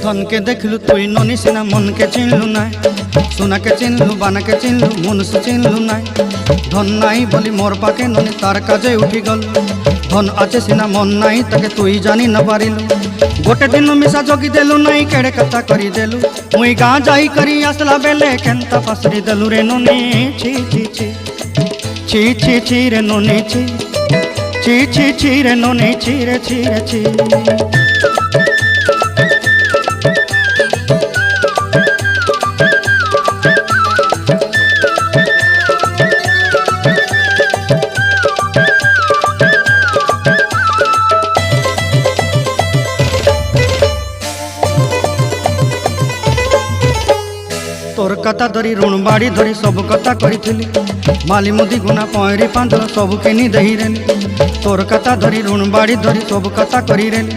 धन के देखलु तुई ननी सिना मन के चिन्हलु ना सोना के चिन्हलु बाना के चिन्हलु मनुष्य चिन्हलु ना धन नाई बोली मोर पाके ननी तार काजे उठी गल धन आचे सिना मन नाई ताके तुई जानी न पारिलु गोटे दिन मिसा जगी देलु नाई केड़े कथा करी देलु मुई गाँ जाई करी आसला बेले केंता फासरी देलु रे ननी छी छी छी छी छी छी रे ननी छी छी छी छी रे ननी छी रे छी रे छी। तोर कथा धरी ऋण बाड़ी धरी सब कथा करी माली मुदी गुना पहरी पांदर सब किनी दही रेली तोर कथा धरी ऋण बाड़ी धरी सब कथा करी रेली।